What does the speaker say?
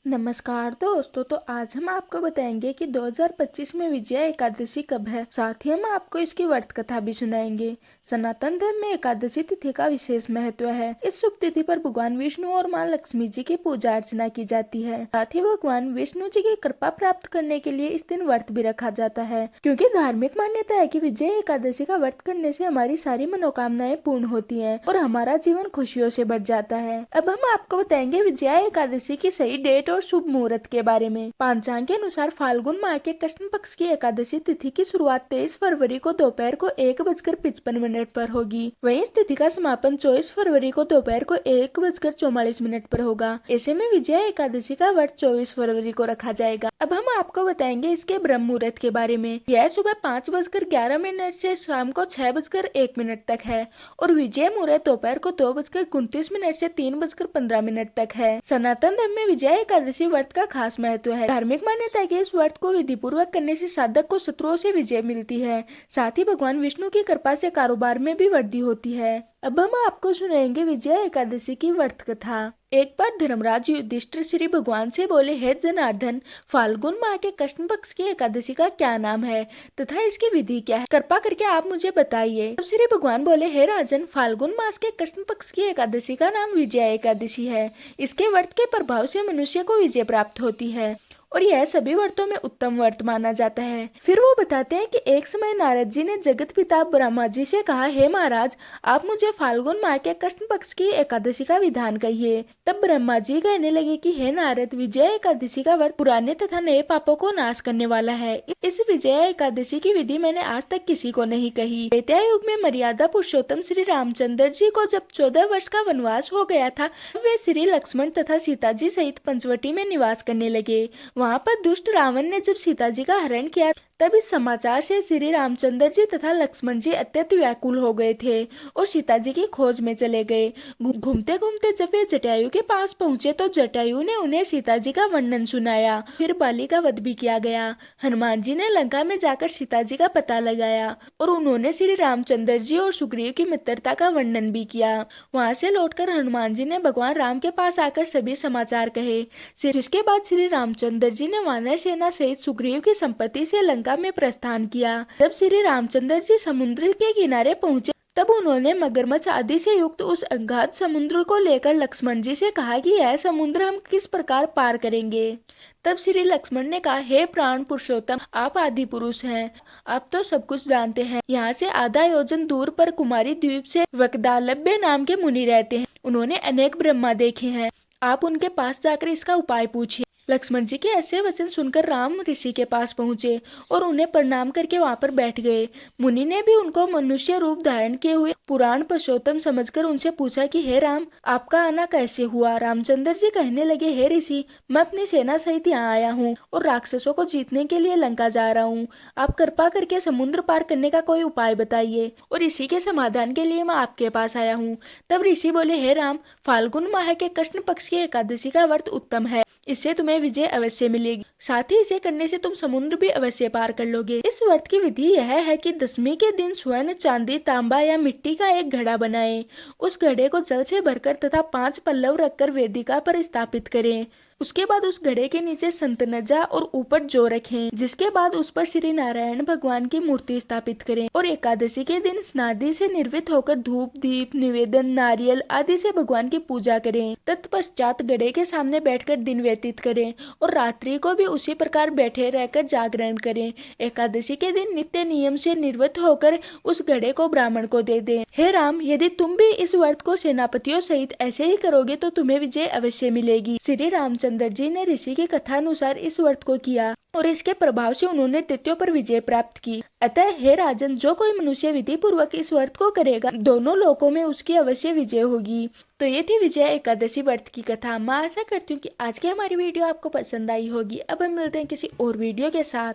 नमस्कार दोस्तों। तो आज हम आपको बताएंगे कि 2025 में विजया एकादशी कब है। साथ ही हम आपको इसकी व्रत कथा भी सुनाएंगे। सनातन धर्म में एकादशी तिथि का विशेष महत्व है। इस शुभ तिथि पर भगवान विष्णु और मां लक्ष्मी जी की पूजा अर्चना की जाती है। साथ ही भगवान विष्णु जी की कृपा प्राप्त करने के लिए इस दिन व्रत भी रखा जाता है, क्योंकि धार्मिक मान्यता है कि विजया एकादशी का व्रत करने से हमारी सारी मनोकामनाएं पूर्ण होती हैं और हमारा जीवन खुशियों से भर जाता है। अब हम आपको बताएंगे विजया एकादशी की सही डेट और शुभ मुहूर्त के बारे में। पांचांग के अनुसार फाल्गुन माह के कृष्ण पक्ष की एकादशी तिथि की शुरुआत 23 फरवरी को दोपहर को 1:55 पर होगी। वहीं इस तिथि का समापन 24 फरवरी को दोपहर को 1:44 पर होगा। ऐसे में विजया एकादशी का व्रत 24 फरवरी को रखा जाएगा। अब हम आपको बताएंगे इसके ब्रह्म मुहूर्त के बारे में। यह सुबह 5:11 से शाम को 6:01 तक है और विजय मुहूर्त दोपहर को 2:29 से 3:15 तक है। सनातन धर्म में विजया एकादशी व्रत का खास महत्व है। धार्मिक मान्यता है कि इस व्रत को विधि पूर्वक करने से साधक को शत्रुओं से विजय मिलती है। साथ ही भगवान विष्णु की कृपा से कारोबार में भी वृद्धि होती है। अब हम आपको सुनाएंगे विजया एकादशी की व्रत कथा। एक बार धर्मराज युधिष्ठिर श्री भगवान से बोले, हे जनार्दन, फाल्गुन माह के कृष्ण पक्ष की एकादशी का क्या नाम है तथा इसकी विधि क्या है, कृपा करके आप मुझे बताइए। तब श्री भगवान बोले, हे राजन, फाल्गुन मास के कृष्ण पक्ष की एकादशी का नाम विजया एकादशी है। इसके व्रत के प्रभाव से मनुष्य को विजय प्राप्त होती है और यह सभी व्रतों में उत्तम व्रत माना जाता है। फिर वो बताते हैं कि एक समय नारद जी ने जगत पिता ब्रह्मा जी से कहा, हे महाराज, आप मुझे फाल्गुन माह के कृष्ण पक्ष की एकादशी का विधान कहिए। तब ब्रह्मा जी कहने लगे कि हे नारद, विजया एकादशी का व्रत पुराने तथा नए पापों को नाश करने वाला है। इस विजया एकादशी की विधि मैंने आज तक किसी को नहीं कही। त्रेता युग में मर्यादा पुरुषोत्तम श्री रामचंद्र जी को जब 14 वर्ष का वनवास हो गया था, वे श्री लक्ष्मण तथा सीता जी सहित पंचवटी में निवास करने लगे। वहाँ पर दुष्ट रावण ने जब सीता जी का हरण किया, तब इस समाचार से श्री रामचंद्र जी तथा लक्ष्मण जी अत्यंत व्याकुल हो गए थे और सीता जी की खोज में चले गए। घूमते घूमते जब वे जटायु के पास पहुँचे तो जटायु ने उन्हें सीता जी का वर्णन सुनाया। फिर बाली का वध भी किया गया। हनुमान जी ने लंका में जाकर सीता जी का पता लगाया और उन्होंने श्री रामचंद्र जी और सुग्रीव की मित्रता का वर्णन भी किया। वहाँ से लौटकर हनुमान जी ने भगवान राम के पास आकर सभी समाचार कहे, जिसके बाद श्री रामचंद्र जी ने वानर सेना सहित सुग्रीव की संपत्ति से लंका में प्रस्थान किया। जब श्री रामचंद्र जी समुद्र के किनारे पहुंचे, तब उन्होंने मगरमच्छ आदि से युक्त उस अगाध समुद्र को लेकर लक्ष्मण जी से कहा कि यह समुद्र हम किस प्रकार पार करेंगे। तब श्री लक्ष्मण ने कहा, हे प्राण पुरुषोत्तम, आप आदि पुरुष हैं, आप तो सब कुछ जानते हैं। यहाँ से आधा योजन दूर पर कुमारी द्वीप से वक्दालभ्य नाम के मुनि रहते हैं। उन्होंने अनेक ब्रह्मा देखे हैं। आप उनके पास जाकर इसका उपाय पूछिए। लक्ष्मण जी के ऐसे वचन सुनकर राम ऋषि के पास पहुंचे और उन्हें प्रणाम करके वहां पर बैठ गए। मुनि ने भी उनको मनुष्य रूप धारण किए हुए पुराण पुरुषोत्तम समझकर उनसे पूछा कि हे राम, आपका आना कैसे हुआ। रामचंद्र जी कहने लगे, हे ऋषि, मैं अपनी सेना सहित यहाँ आया हूँ और राक्षसों को जीतने के लिए लंका जा रहा हूँ। आप कृपा करके समुद्र पार करने का कोई उपाय बताइए और इसी के समाधान के लिए मैं आपके पास आया हूँ। तब ऋषि बोले, हे राम, फाल्गुन माह के कृष्ण पक्ष की एकादशी का व्रत उत्तम है। इससे तुम्हें विजय अवश्य मिलेगी। साथ ही इसे करने से तुम समुद्र भी अवश्य पार कर लोगे। इस व्रत की विधि यह है कि दशमी के दिन स्वर्ण, चांदी, तांबा या मिट्टी का एक घड़ा बनाएं। उस घड़े को जल से भरकर तथा 5 पल्लव रखकर वेदिका पर स्थापित करें। उसके बाद उस घड़े के नीचे संतनजा और ऊपर जौ रखें, जिसके बाद उस पर श्री नारायण भगवान की मूर्ति स्थापित करें और एकादशी के दिन स्नादि से निर्वित होकर धूप, दीप, निवेदन, नारियल आदि से भगवान की पूजा करें। तत्पश्चात घड़े के सामने बैठकर दिन व्यतीत करें और रात्रि को भी उसी प्रकार बैठे रहकर जागरण करें। एकादशी के दिन नित्य नियम से निर्वृत होकर उस घड़े को ब्राह्मण को दे दें। हे राम, यदि तुम भी इस व्रत को सेनापतियों सहित ऐसे ही करोगे तो तुम्हें विजय अवश्य मिलेगी। श्री रामचंद्र जी ने ऋषि की कथा अनुसार इस व्रत को किया और इसके प्रभाव से उन्होंने दैत्यों पर विजय प्राप्त की। अतः हे राजन, जो कोई मनुष्य विधि पूर्वक इस व्रत को करेगा, दोनों लोकों में उसकी अवश्य विजय होगी। तो ये थी विजया एकादशी व्रत की कथा। मैं आशा करती हूँ कि आज की हमारी वीडियो आपको पसंद आई होगी। अब हम मिलते हैं किसी और वीडियो के साथ।